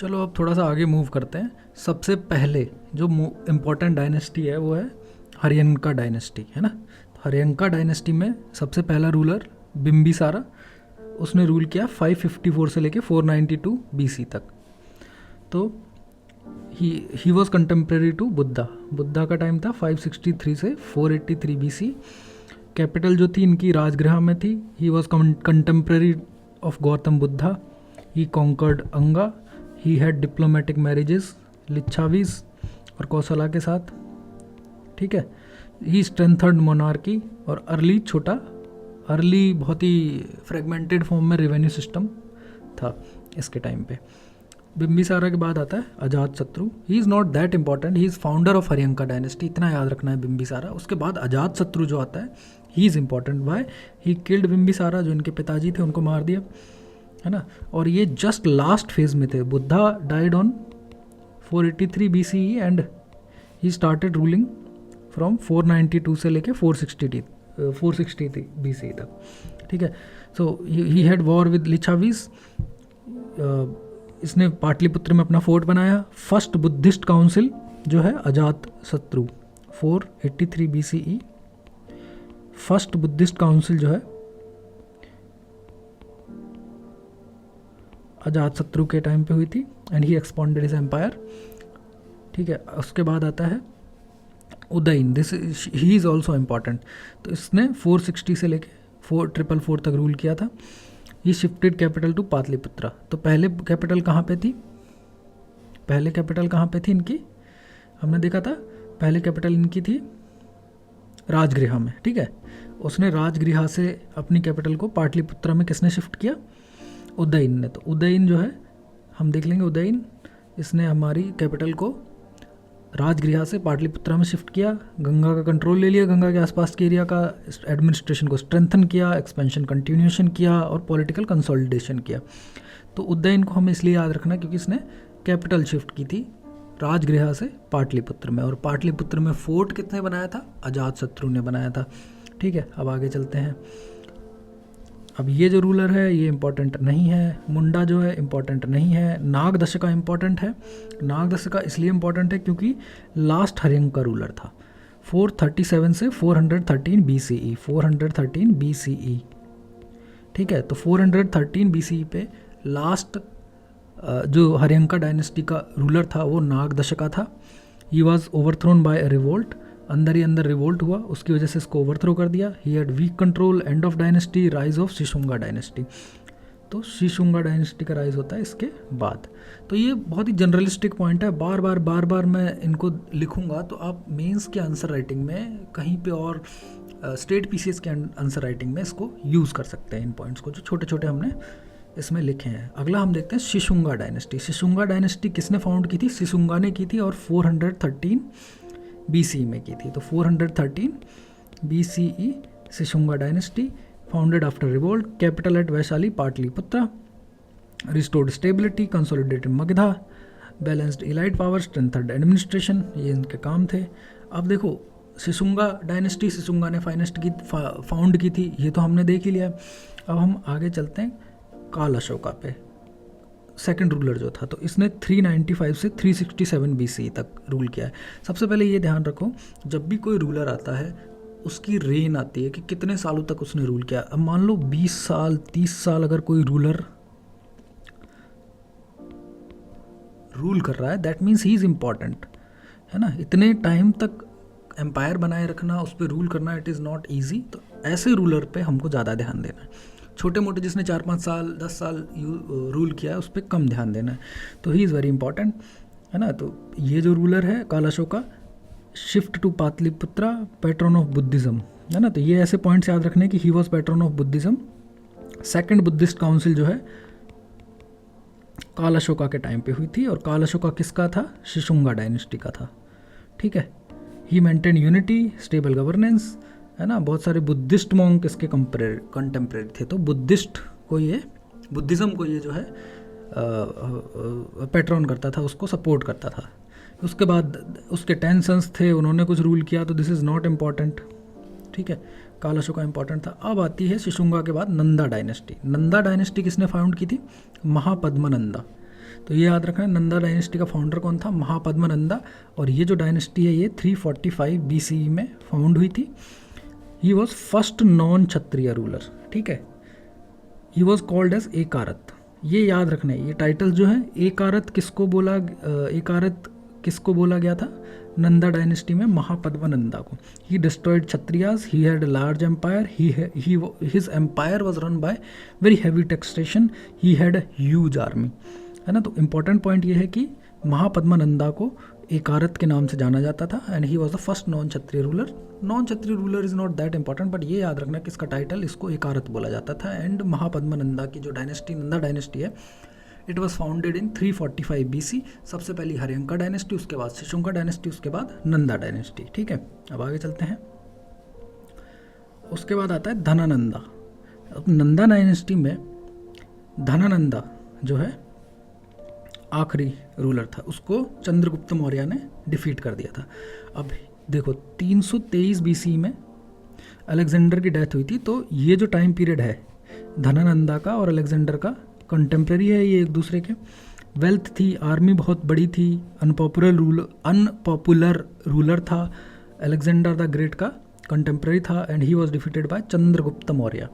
चलो अब थोड़ा सा आगे मूव करते हैं। सबसे पहले जो इम्पोर्टेंट डायनेस्टी है वो है हरियंका डायनेस्टी, है ना। तो हरियंका डायनेस्टी में सबसे पहला रूलर बिम्बिसारा, उसने रूल किया 554 से लेके 492 BC तक। तो he was contemporary to Buddha. Buddha का टाइम था 563 से 483 BC। कैपिटल जो थी इनकी राजगृह में थी। He was contemporary of Gautam Buddha. He conquered Anga. He had diplomatic marriages Licchavis और कौशला के साथ, ठीक है। ही स्ट्रेंथर्ड मोनार्की और अर्ली बहुत ही फ्रेगमेंटेड फॉर्म में रेवेन्यू सिस्टम था इसके टाइम पे। बिम्बिसारा के बाद आता है अजात शत्रु। ही is not that important, he is founder of Haryanka dynasty, इतना याद रखना है बिम्बिसारा। उसके बाद अजात शत्रु जो आता है he is important. Why? He killed Bimbisara, जो इनके पिताजी थे उनको मार दिया, है ना। और ये जस्ट लास्ट फेज में थे। Buddha died on 483 BCE and he started ruling from 492 से लेके 460 BCE तक, ठीक है। सो ही हैड वॉर विद लिच्छावीज। इसने पाटलिपुत्र में अपना फोर्ट बनाया। फर्स्ट बुद्धिस्ट काउंसिल जो है अजात शत्रु 483 BCE। फर्स्ट बुद्धिस्ट काउंसिल जो है अजात शत्रु के टाइम पे हुई थी and he expanded his empire, ठीक है। उसके बाद आता है Udayan, this he is also important. तो इसने 460 से लेके 444 तक रूल किया था। He shifted capital to Pataliputra. तो पहले कैपिटल कहाँ पे थी? पहले कैपिटल कहाँ पे थी इनकी? हमने देखा था पहले कैपिटल इनकी थी राजगृह में, ठीक है। उसने राजगृह से अपनी कैपिटल को पाटलिपुत्रा में किसने शिफ्ट किया? उदयन ने। तो उदयन जो है हम देख लेंगे, उदयन इसने हमारी कैपिटल को राजगृह से पाटलिपुत्रा में शिफ्ट किया, गंगा का कंट्रोल ले लिया, गंगा के आसपास के एरिया का एडमिनिस्ट्रेशन को स्ट्रेंथन किया, एक्सपेंशन कंटिन्यूएशन किया और पॉलिटिकल कंसोलिडेशन किया। तो उदयन को हमें इसलिए याद रखना क्योंकि इसने कैपिटल शिफ्ट की थी राजगृह से पाटलिपुत्र में। और पाटलिपुत्र में फोर्ट किसने बनाया था? अजात शत्रु ने बनाया था, ठीक है। अब आगे चलते हैं। अब ये जो रूलर है ये इम्पॉर्टेंट नहीं है। मुंडा जो है इम्पॉर्टेंट नहीं है। नागदशका इम्पॉर्टेंट है। नागदशका इसलिए इम्पॉर्टेंट है क्योंकि लास्ट हरियंका रूलर था 437 से 413 BCE। 413 BCE, ठीक है। तो 413 BCE पे लास्ट जो हरियंका डायनेस्टी का रूलर था वो नागदशका था। He was overthrown by a revolt, अंदर ही अंदर रिवोल्ट हुआ, उसकी वजह से इसको ओवरथ्रो कर दिया। He had weak control, end of dynasty, rise of Shishunaga dynasty. तो शिशुंगा डायनेस्टी का राइज होता है इसके बाद। तो ये बहुत ही जनरलिस्टिक पॉइंट है, बार बार मैं इनको लिखूंगा तो आप मेंस के आंसर राइटिंग में कहीं पे और स्टेट पीसीएस के आंसर राइटिंग में इसको यूज़ कर सकते हैं, इन पॉइंट्स को जो छोटे छोटे हमने इसमें लिखे हैं। अगला हम देखते हैं शिशुंगा डायनेस्टी। शिशुंगा डायनेस्टी किसने फाउंड की थी? शिशुंगा ने की थी और 413 BC में की थी। तो 413 BCE Shishunaga dynasty, founded after revolt, capital at Vaishali Pataliputra, restored stability, consolidated Magadha, balanced elite power, strengthened administration, ये इनके काम थे। अब देखो शिशुंगा डायनेस्टी शिशुंगा ने फाउंड की थी, ये तो हमने देख ही लिया। अब हम आगे चलते हैं काल अशोका पे, सेकंड रूलर जो था। तो इसने 395 से 367 BC तक रूल किया है। सबसे पहले ये ध्यान रखो, जब भी कोई रूलर आता है उसकी रेन आती है कि कितने सालों तक उसने रूल किया। अब मान लो 20 साल 30 साल अगर कोई रूलर रूल कर रहा है, that means he is important, है ना। इतने टाइम तक एम्पायर बनाए रखना, उस पर रूल करना, इट इज़ नॉट ईजी। तो ऐसे रूलर पे हमको ज़्यादा ध्यान देना है। छोटे मोटे जिसने 4-5 साल 10 साल रूल किया है उस पर कम ध्यान देना है। तो ही इज़ वेरी इंपॉर्टेंट, है ना। तो ये जो रूलर है Kalashoka, shift to Pataliputra, patron of Buddhism, है ना। तो ये ऐसे पॉइंट्स याद रखने कि he was patron of Buddhism. Second Buddhist council जो है काल अशोका के टाइम पे हुई थी और काल अशोका किसका था? शिशुंगा डायनेस्टी का था, ठीक है। ही मेंटेन यूनिटी, स्टेबल गवर्नेंस, है ना। बहुत सारे बुद्धिस्ट मॉन्क इसके कंटेम्प्रेरी थे। तो बुद्धिस्ट को ये बुद्धिज़्म को ये जो है पैट्रन करता था, उसको सपोर्ट करता था। उसके बाद उसके 10 सन्स थे, उन्होंने कुछ रूल किया, तो दिस इज़ नॉट इम्पॉर्टेंट, ठीक है। काल अशोका इम्पॉर्टेंट था। अब आती है शिशुंगा के बाद नंदा डायनेस्टी। नंदा डायनेस्टी किसने फाउंड की थी? महापद्मनंदा। तो ये याद रखना, नंदा डायनेस्टी का फाउंडर कौन था? महापद्मनंदा। और ये जो डायनेस्टी है ये 345 BCE में फाउंड हुई थी। He was first non Kshatriya ruler, ठीक है। He was called as Ekarat. ये याद रखना है, ये टाइटल जो है एकारत किसको बोला गया था नंदा डायनेस्टी में? महापद्मनंदा को। He destroyed Kshatriyas, he had large empire, his empire was run by very heavy taxation, he had huge army, है ना। तो इम्पॉर्टेंट पॉइंट ये है कि महापद्मनंदा को एकारत के नाम से जाना जाता था and he was the first non Kshatriya ruler. Non Kshatriya ruler is not that important, but ये याद रखना कि इसका टाइटल इसको एकारत बोला जाता था। एंड महापद्मनंदा की जो डायनेस्टी नंदा डायनेस्टी है, it was founded in 345 BC। सबसे पहली हर्यंका डायनेस्टी, उसके बाद शिशुंका डायनेस्टी, उसके बाद नंदा डायनेस्टी, ठीक है। अब आगे चलते हैं। उसके बाद आता है धनानंदा। अब नंदा डायनेस्टी में धनानंदा जो है आखिरी रूलर था, उसको चंद्रगुप्त मौर्य ने डिफीट कर दिया था। अब देखो 323 BC में अलेक्जेंडर की डेथ हुई थी, तो ये जो टाइम पीरियड है धनानंदा का और अलेक्जेंडर का कंटेम्प्रेरी है ये एक दूसरे के। वेल्थ थी, आर्मी बहुत बड़ी थी, अनपॉपुलर रूलर था। अलेक्जेंडर द ग्रेट का कंटेम्प्रेरी था and he was defeated by Chandragupta Maurya,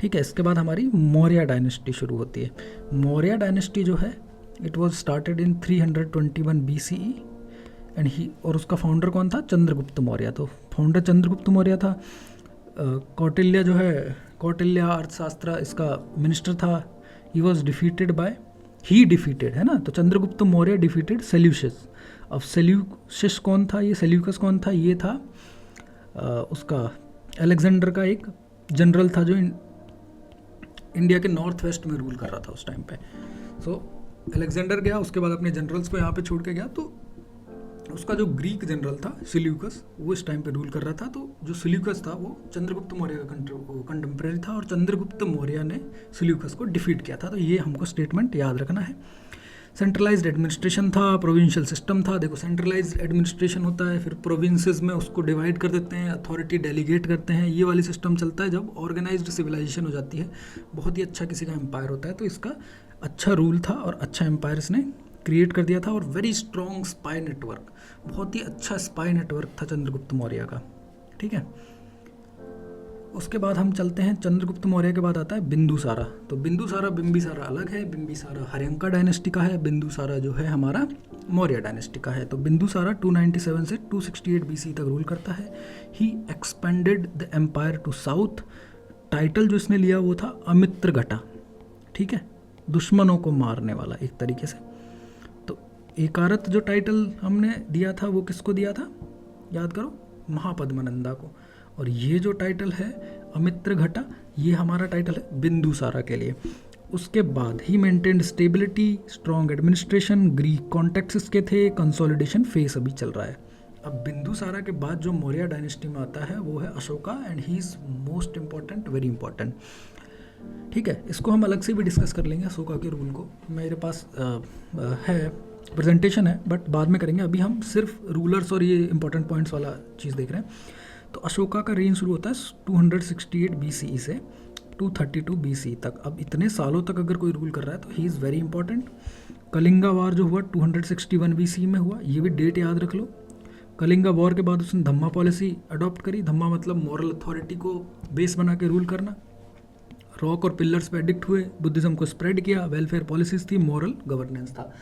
ठीक है। इसके बाद हमारी मौर्य डायनेस्टी शुरू होती है। मौर्य डायनेस्टी जो है it was started in 321 BCE and और उसका फाउंडर कौन था? चंद्रगुप्त मौर्य। तो फाउंडर चंद्रगुप्त मौर्य था। कौटिल्य जो है, कौटिल्य अर्थशास्त्र इसका मिनिस्टर था। ही वॉज डिफीटेड, है ना। तो चंद्रगुप्त मौर्य डिफीटेड सेल्यूसिस। अब सेल्यूसिस कौन था? ये सेल्यूकस कौन था? ये था उसका अलेक्जेंडर का एक जनरल था जो इंडिया के नॉर्थ वेस्ट में रूल कर रहा था उस टाइम पे। सो अलेक्जेंडर गया, उसके बाद अपने जनरल्स को यहाँ पे छोड़ के गया, तो उसका जो ग्रीक जनरल था सिल्यूकस, वो इस टाइम पे रूल कर रहा था। तो जो सिल्यूकस था वो चंद्रगुप्त मौर्य का कंटेम्प्रेरी था और चंद्रगुप्त मौर्य ने सिल्यूकस को डिफीट किया था। तो ये हमको स्टेटमेंट याद रखना है। सेंट्रलाइज्ड एडमिनिस्ट्रेशन था, प्रोविंशियल सिस्टम था। देखो सेंट्रलाइज्ड एडमिनिस्ट्रेशन होता है, फिर प्रोविंसेस में उसको डिवाइड कर देते हैं, अथॉरिटी डेलीगेट करते हैं। ये वाली सिस्टम चलता है जब ऑर्गेनाइज्ड सिविलाइजेशन हो जाती है, बहुत ही अच्छा किसी का एम्पायर होता है। तो इसका अच्छा रूल था और अच्छा एम्पायर इसने क्रिएट कर दिया था। और वेरी स्ट्रॉन्ग स्पाई नेटवर्क, बहुत ही अच्छा स्पाई नेटवर्क था चंद्रगुप्त मौर्य का, ठीक है। उसके बाद हम चलते हैं, चंद्रगुप्त मौर्य के बाद आता है बिंदुसारा। तो बिंदुसारा बिंबिसारा अलग है, बिंबिसारा हर्यंका डायनेस्टी का है, बिंदुसारा जो है हमारा मौर्य डायनेस्टी का है। तो बिंदुसारा 297 से 268 BC तक रूल करता है। He expanded the empire to south. Title जो इसने लिया वो था अमित्रघटा, ठीक है, दुश्मनों को मारने वाला एक तरीके से। तो एकारत जो टाइटल हमने दिया था वो किसको दिया था? याद करो, महापद्मनंदा को। और ये जो टाइटल है अमित्रघटा, ये हमारा टाइटल है बिंदुसारा के लिए। उसके बाद he maintained stability, strong administration, Greek contacts इसके थे, कंसोलिडेशन फेस अभी चल रहा है। अब बिंदुसारा के बाद जो मौर्य डायनेस्टी में आता है वो है Ashoka and he is most important, very important, ठीक है। इसको हम अलग से भी डिस्कस कर लेंगे, अशोका के रूल को। मेरे पास है प्रेजेंटेशन है, बट बाद में करेंगे। अभी हम सिर्फ रूलर्स और ये इंपॉर्टेंट पॉइंट्स वाला चीज़ देख रहे हैं। तो अशोका का रेन शुरू होता है 268 BCE से 232 BCE तक। अब इतने सालों तक अगर कोई रूल कर रहा है तो he is very important. Kalinga war जो हुआ 261 BCE में हुआ, ये भी डेट याद रख लो। कलिंगा वॉर के बाद उसने धम्मा पॉलिसी अडॉप्ट करी। धम्मा मतलब मॉरल अथॉरिटी को बेस बना के रूल करना। रॉक और पिलर्स पे एडिक्ट हुए, बुद्धिज्म को स्प्रेड किया। वेलफेयर पॉलिसीज थी, मॉरल गवर्नेंस था,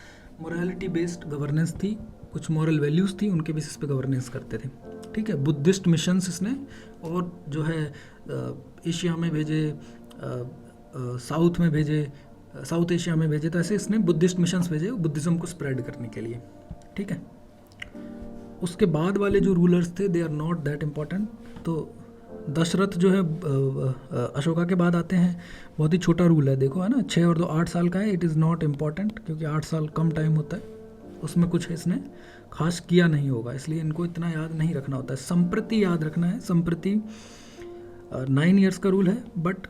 मोरालिटी बेस्ड गवर्नेंस थी, कुछ मॉरल वैल्यूज़ थी, उनके बेसिस पे गवर्नेंस करते थे, ठीक है। बुद्धिस्ट मिशंस इसने और जो है एशिया में भेजे, साउथ में भेजे, साउथ एशिया में भेजे। तो ऐसे इसने बुद्धिस्ट मिशंस भेजे बुद्धिज्म को स्प्रेड करने के लिए, ठीक है। उसके बाद वाले जो रूलर्स थे they are not that important. तो दशरथ जो है अशोका के बाद आते हैं, बहुत ही छोटा रूल है, देखो है ना, 6 और 2 8 साल का है। इट इज़ नॉट इम्पॉर्टेंट क्योंकि 8 साल कम टाइम होता है, उसमें कुछ इसने खास किया नहीं होगा, इसलिए इनको इतना याद नहीं रखना होता है। संप्रति याद रखना है, संप्रति 9 ईयर्स का रूल है, but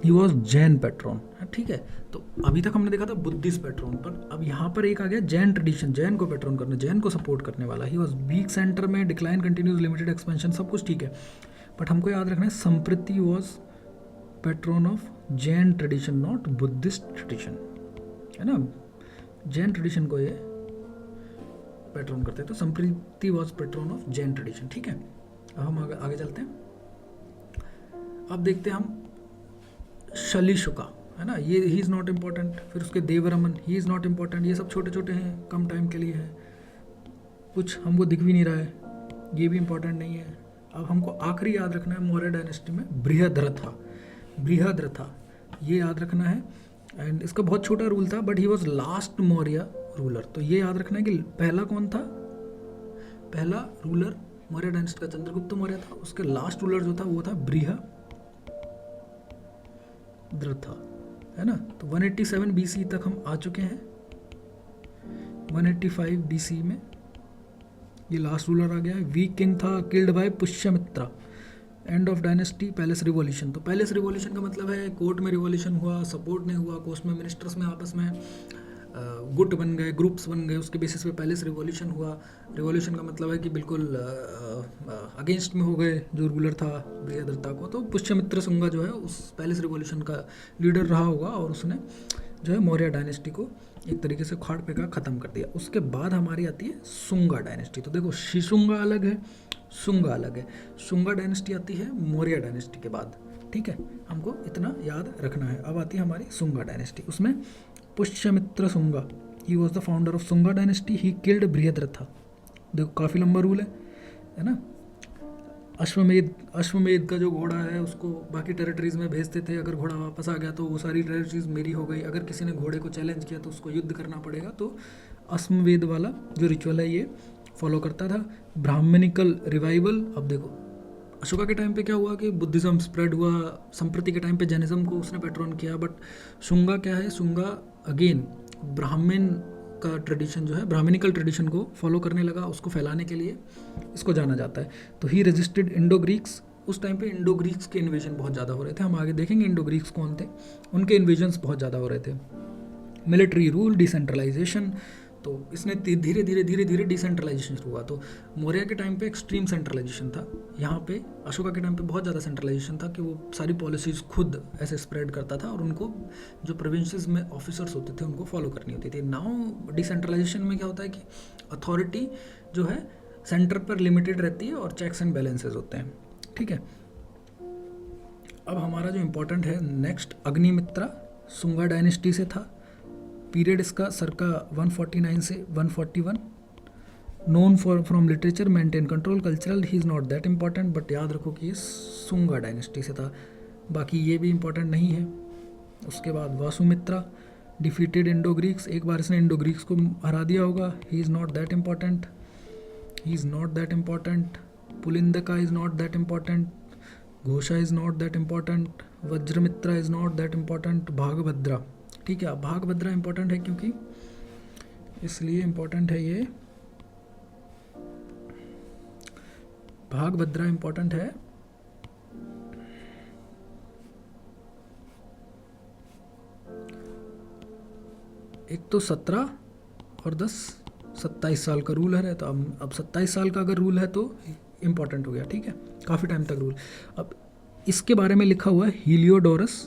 he was Jain patron, ठीक है। तो अभी तक हमने देखा था बुद्धिस्ट पैट्रॉन, पर अब यहाँ पर एक आ गया जैन ट्रेडिशन, जैन को पैट्रॉन करना, जैन को सपोर्ट करने वाला। ही वॉज वीक सेंटर में, डिक्लाइन कंटिन्यूज, लिमिटेड एक्सपेंशन, सब कुछ ठीक है, बट हमको याद रखना है संप्रति was patron of Jain tradition, not Buddhist tradition, है ना। जैन ट्रेडिशन को ये पैट्रन करते हैं। तो Sampriti was patron of Jain tradition. ठीक है, अब हम आगे चलते हैं। अब देखते हैं हम शलीशुका, है ना, ये ही इज़ नॉट इम्पॉर्टेंट। फिर उसके देवरमन, ही इज़ नॉट इम्पॉर्टेंट। ये सब छोटे छोटे हैं, कम टाइम के लिए है, कुछ हमको दिख भी नहीं रहा है, ये भी इम्पॉर्टेंट नहीं है। अब हमको आखिरी याद रखना है मौर्य डायनेस्टी में बृहद्रथा। बृहद्रथा ये याद रखना है, एंड इसका बहुत छोटा रूल था, but he was last Maurya ruler. तो ये याद रखना है कि पहला कौन था, पहला रूलर मौर्य डायनेस्टी का चंद्रगुप्त मौर्य था, उसके लास्ट रूलर जो था वो था बृहद्रथा, है ना। तो 187 BC तक हम आ चुके हैं। 185 BC में ये लास्ट रूलर आ गया है। वीक किंग था, killed by Pushyamitra. And of dynasty, palace revolution. तो पैलेस रिवॉल्यूशन का मतलब है कोर्ट में रिवॉल्यूशन हुआ, सपोर्ट नहीं हुआ, कोर्ट में मिनिस्टर्स में आपस में गुट बन गए, ग्रुप्स बन गए, उसके बेसिस पे पैलेस रिवॉल्यूशन हुआ। रिवॉल्यूशन का मतलब है कि बिल्कुल अगेंस्ट में हो गए जो रूलर था बृहद्रथा को। तो पुष्यमित्र शुंगा जो है उस पैलेस रिवॉल्यूशन का लीडर रहा होगा, और उसने जो है मौर्य डायनेस्टी को एक तरीके से उखाड़ फेंका, ख़त्म कर दिया। उसके बाद हमारी आती है शुंगा डायनेस्टी। तो देखो शिशुंगा अलग है, शुंगा अलग है। शुंगा डायनेस्टी आती है मौर्य डायनेस्टी के बाद। ठीक है, हमको इतना याद रखना है। अब आती है हमारी शुंगा डायनेस्टी। उसमें Pushyamitra Shunga, he was the founder of Shunga dynasty, he killed Brihadratha. देखो काफ़ी लंबा रूल है ना। अश्वमेध का जो घोड़ा है उसको बाकी टेरिटरीज में भेजते थे, अगर घोड़ा वापस आ गया तो वो सारी टेरिटरीज मेरी हो गई। अगर किसी ने घोड़े को चैलेंज किया तो उसको युद्ध करना पड़ेगा। तो अश्वमेध वाला जो रिचुअल है ये फॉलो करता था। ब्राह्मणिकल रिवाइवल, अब देखो अशोका के टाइम पे क्या हुआ कि बुद्धिज़्म स्प्रेड हुआ, संप्रति के टाइम पे जैनिज्म को उसने पैट्रन किया। बट शुंगा क्या है, शुंगा अगेन ब्राह्मण का ट्रेडिशन जो है, ब्राह्मणिकल ट्रेडिशन को फॉलो करने लगा, उसको फैलाने के लिए इसको जाना जाता है। तो ही रेजिस्टेड इंडो ग्रीक्स। उस टाइम पे इंडो ग्रीक्स के इन्वेजन बहुत ज़्यादा हो रहे थे, हम आगे देखेंगे इंडो ग्रीक्स कौन थे, उनके इन्वेजन्स बहुत ज़्यादा हो रहे थे। मिलिट्री रूल, डिसेंट्रलाइजेशन, तो इसने धीरे धीरे डिसेंट्रलाइजेशन शुरू हुआ। तो मौर्य के टाइम पे एक्सट्रीम सेंट्रलाइजेशन था, यहाँ पे अशोका के टाइम पे बहुत ज़्यादा सेंट्रलाइजेशन था कि वो सारी पॉलिसीज़ खुद ऐसे स्प्रेड करता था, और उनको जो प्रोविंसेस में ऑफिसर्स होते थे उनको फॉलो करनी होती थी। नाउ डिसेंट्रलाइजेशन में क्या होता है कि अथॉरिटी जो है सेंटर पर लिमिटेड रहती है और चेक्स एंड बैलेंसेज होते हैं। ठीक है, अब हमारा जो इम्पोर्टेंट है नेक्स्ट, अग्निमित्रा शुंगा डायनेस्टी से था। पीरियड इसका circa 149 से 141। Known for from literature, maintain control, cultural, he is not that important, but याद रखो कि ये शुंगा डायनेस्टी से था, बाकी ये भी इम्पॉर्टेंट नहीं है। उसके बाद वासुमित्रा डिफीटेड इंडो ग्रीक्स, एक बार इसने इंडो ग्रीक्स को हरा दिया होगा, he is not that important, he is not that important. Pulindaka is not that important, Ghosha is not that important, Vajramitra is not that important, Bhagabhadra. ठीक है, भागभद्रा इंपॉर्टेंट है क्योंकि इसलिए इंपॉर्टेंट है ये, भागभद्रा इंपॉर्टेंट है एक तो 17 और 10 27 साल का रूल है। तो अब 27 साल का अगर रूल है तो इम्पॉर्टेंट हो गया। ठीक है, काफ़ी टाइम तक रूल। अब इसके बारे में लिखा हुआ है हीलियोडोरस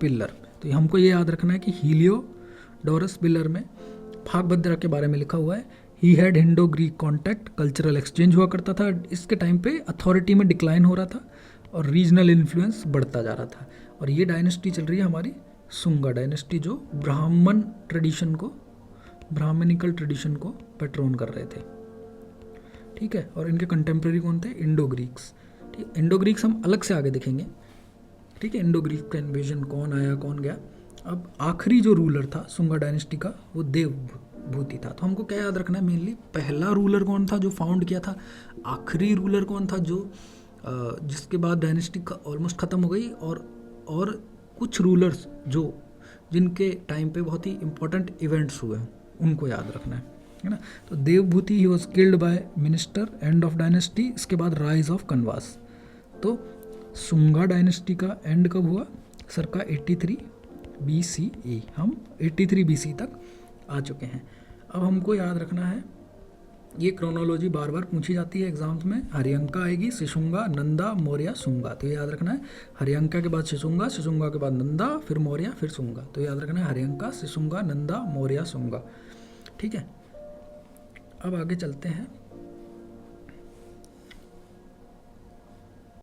पिलर। तो हमको ये याद रखना है कि हीलियोडोरस पिलर में भागभद्रा के बारे में लिखा हुआ है, he had Indo Greek contact, cultural exchange हुआ करता था। इसके टाइम पे अथॉरिटी में डिक्लाइन हो रहा था और रीजनल इन्फ्लुएंस बढ़ता जा रहा था। और ये डायनेस्टी चल रही है हमारी शुंगा डायनेस्टी, जो ब्राह्मण ट्रेडिशन को, ब्राह्मणिकल ट्रेडिशन को पैट्रोन कर रहे थे। ठीक है, और इनके कंटेम्प्रेरी कौन थे, इंडो ग्रीक्स। ठीक, इंडो ग्रीक्स हम अलग से आगे देखेंगे। ठीक है, इंडो ग्रीक का इन्वेजन कौन आया कौन गया। अब आखिरी जो रूलर था शुंगा डायनेस्टी का वो देवभूति था। तो हमको क्या याद रखना है, मेनली पहला रूलर कौन था जो फाउंड किया था, आखिरी रूलर कौन था जो जिसके बाद डायनेस्टी का ऑलमोस्ट ख़त्म हो गई, और कुछ रूलर्स जो जिनके टाइम पे बहुत ही इंपॉर्टेंट इवेंट्स हुए उनको याद रखना है ना। तो Devabhuti he was killed by minister, and of dynasty. इसके बाद राइज ऑफ कनवास। तो शुंगा डायनेस्टी का एंड कब हुआ, circa 83 BCE। हम 83 BC तक आ चुके हैं। अब हमको याद रखना है ये क्रोनोलॉजी बार बार पूछी जाती है एग्जाम्स में। हरियंका आएगी, शिशुंगा, नंदा, मौर्य, शुंगा, तो याद रखना है हरियंका के बाद शिशुंगा, शिशुंगा के बाद नंदा, फिर मौर्य, फिर शुंगा, तो याद रखना है हरियंका, शिशुंगा, नंदा, मौर्य, शुंगा। ठीक है, अब आगे चलते हैं।